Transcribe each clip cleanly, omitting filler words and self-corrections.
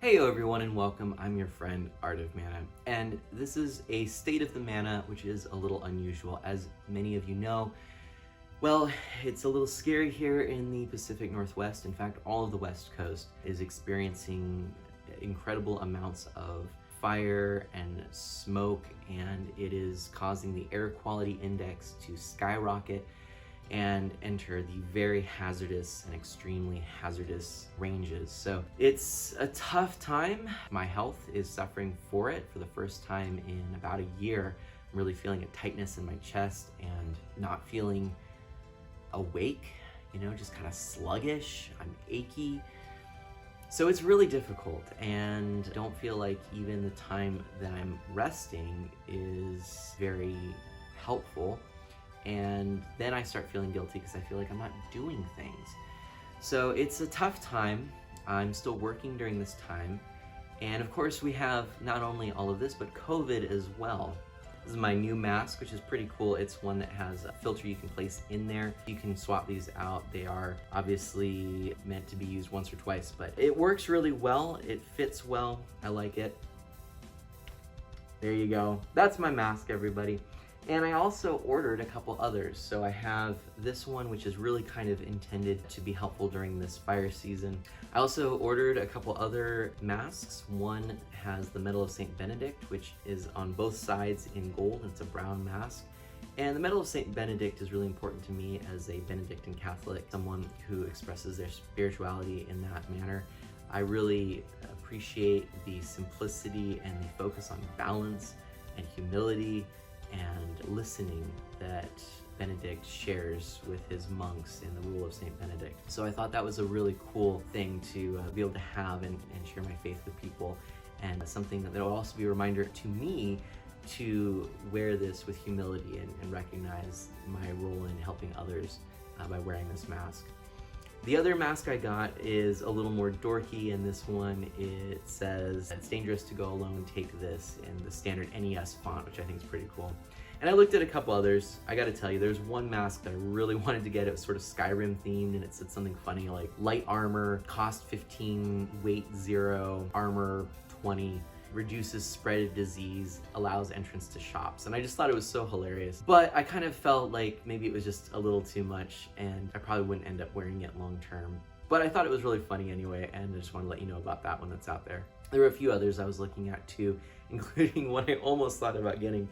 Hey everyone and welcome. I'm your friend Art of Mana, and this is a state of the mana which is a little unusual. As many of you know, well, it's a little scary here in the Pacific Northwest. In fact, all of the West Coast is experiencing incredible amounts of fire and smoke, and it is causing the air quality index to skyrocket and enter the very hazardous and extremely hazardous ranges. So it's a tough time. My health is suffering for it for the first time in about a year. I'm really feeling a tightness in my chest and not feeling awake, just kind of sluggish. I'm achy. So it's really difficult, and don't feel like even the time that I'm resting is very helpful. And then I start feeling guilty because I feel like I'm not doing things. So it's a tough time. I'm still working during this time. And of course we have not only all of this, but COVID as well. This is my new mask, which is pretty cool. It's one that has a filter you can place in there. You can swap these out. They are obviously meant to be used once or twice, but it works really well. It fits well. I like it. There you go. That's my mask, everybody. And I also ordered a couple others. So I have this one, which is really kind of intended to be helpful during this fire season. I also ordered a couple other masks. One has the Medal of St. Benedict, which is on both sides in gold. It's a brown mask. And the Medal of St. Benedict is really important to me as a Benedictine Catholic, someone who expresses their spirituality in that manner. I really appreciate the simplicity and the focus on balance and humility and listening that Benedict shares with his monks in the Rule of St. Benedict. So I thought that was a really cool thing to be able to have and share my faith with people, and something that will also be a reminder to me to wear this with humility and recognize my role in helping others by wearing this mask. The other mask I got is a little more dorky, and this one, it says, "It's dangerous to go alone, take this," in the standard NES font, which I think is pretty cool. And I looked at a couple others. I gotta tell you, there's one mask that I really wanted to get. It was sort of Skyrim themed, and it said something funny like light armor, cost 15, weight 0, armor 20. Reduces spread of disease, allows entrance to shops. And I just thought it was so hilarious. But I kind of felt like maybe it was just a little too much, and I probably wouldn't end up wearing it long term. But I thought it was really funny anyway, and I just want to let you know about that one that's out there. There were a few others I was looking at too, including one I almost thought about getting,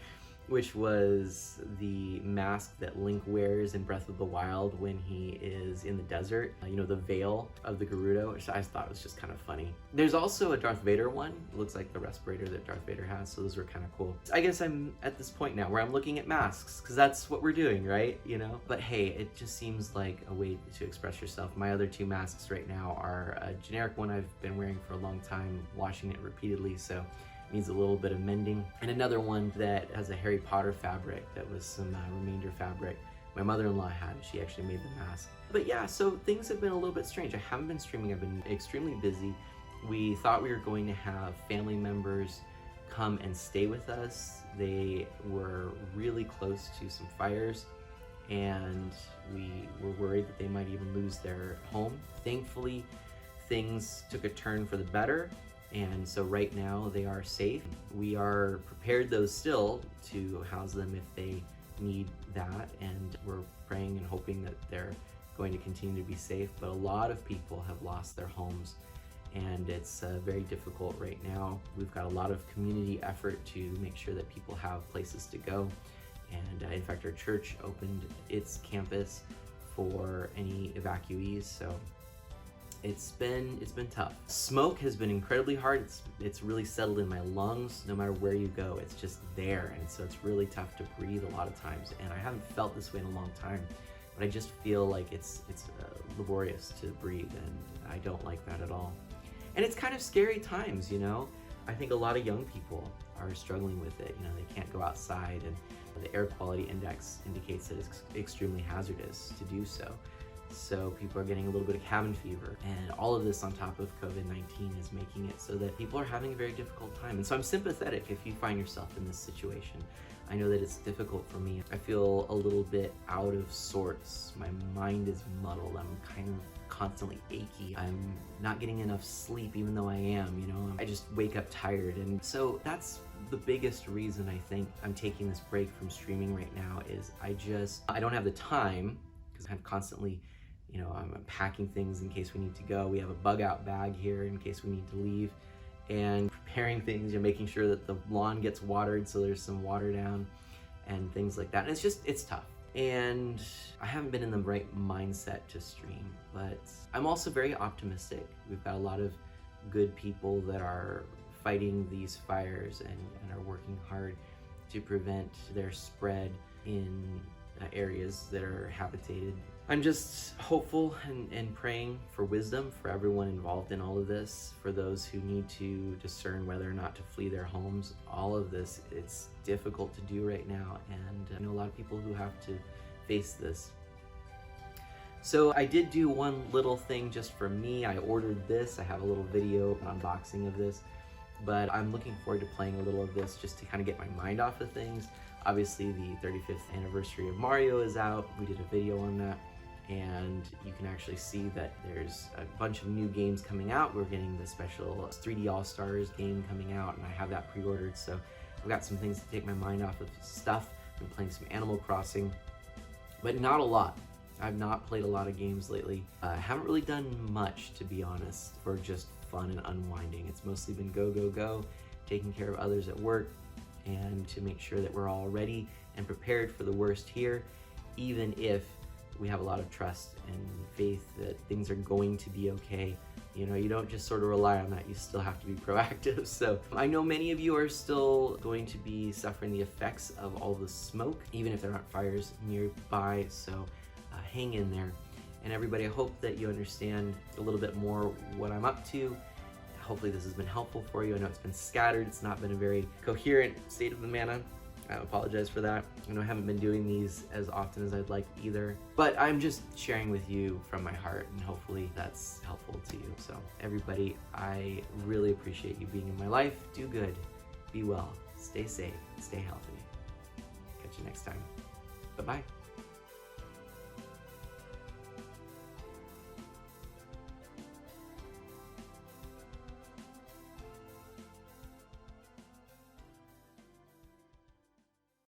which was the mask that Link wears in Breath of the Wild when he is in the desert. The veil of the Gerudo, which I thought was just kind of funny. There's also a Darth Vader one. It looks like the respirator that Darth Vader has, so those were kind of cool. I guess I'm at this point now where I'm looking at masks, because that's what we're doing, right? But hey, it just seems like a way to express yourself. My other two masks right now are a generic one I've been wearing for a long time, washing it repeatedly, so needs a little bit of mending, and another one that has a Harry Potter fabric that was some remainder fabric my mother-in-law had. She actually made the mask. But yeah, so things have been a little bit strange. I haven't been streaming. I've been extremely busy. We thought we were going to have family members come and stay with us. They were really close to some fires, and we were worried that they might even lose their home. Thankfully, things took a turn for the better, and so right now they are safe. We are prepared though still to house them if they need that, and we're praying and hoping that they're going to continue to be safe. But a lot of people have lost their homes, and it's very difficult right now. We've got a lot of community effort to make sure that people have places to go, and in fact our church opened its campus for any evacuees, so it's been tough. Smoke has been incredibly hard. It's really settled in my lungs. No matter where you go, it's just there, and so it's really tough to breathe a lot of times. And I haven't felt this way in a long time, but I just feel like it's laborious to breathe, and I don't like that at all. And it's kind of scary times, I think a lot of young people are struggling with it. They can't go outside, and the air quality index indicates that it's extremely hazardous to do so. So people are getting a little bit of cabin fever, and all of this on top of COVID-19 is making it so that people are having a very difficult time. And so I'm sympathetic if you find yourself in this situation. I know that it's difficult for me. I feel a little bit out of sorts. My mind is muddled. I'm kind of constantly achy. I'm not getting enough sleep even though I am, you know. I just wake up tired. And so that's the biggest reason I think I'm taking this break from streaming right now is I don't have the time because I'm constantly, you know, I'm packing things in case we need to go. We have a bug out bag here in case we need to leave, and preparing things, you know, making sure that the lawn gets watered so there's some water down and things like that. And it's tough. And I haven't been in the right mindset to stream, but I'm also very optimistic. We've got a lot of good people that are fighting these fires and are working hard to prevent their spread in areas that are habitated. I'm just hopeful and praying for wisdom for everyone involved in all of this, for those who need to discern whether or not to flee their homes. All of this, it's difficult to do right now, and I know a lot of people who have to face this. So I did do one little thing just for me. I ordered this. I have a little video unboxing of this, but I'm looking forward to playing a little of this just to kind of get my mind off of things. Obviously, the 35th anniversary of Mario is out. We did a video on that, and you can actually see that there's a bunch of new games coming out. We're getting the special 3D All-Stars game coming out, and I have that pre-ordered, so I've got some things to take my mind off of stuff. I've been playing some Animal Crossing, but not a lot. I've not played a lot of games lately. I haven't really done much, to be honest, for just fun and unwinding. It's mostly been go, go, go, taking care of others at work, and to make sure that we're all ready and prepared for the worst here, even if we have a lot of trust and faith that things are going to be okay. You know, you don't just sort of rely on that, you still have to be proactive. So I know many of you are still going to be suffering the effects of all the smoke, even if there aren't fires nearby, so hang in there. And everybody, I hope that you understand a little bit more what I'm up to. Hopefully this has been helpful for you. I know it's been scattered, it's not been a very coherent state of the mana. I apologize for that. I know I haven't been doing these as often as I'd like either, but I'm just sharing with you from my heart, and hopefully that's helpful to you. So everybody, I really appreciate you being in my life. Do good, be well, stay safe, stay healthy. Catch you next time. Bye-bye.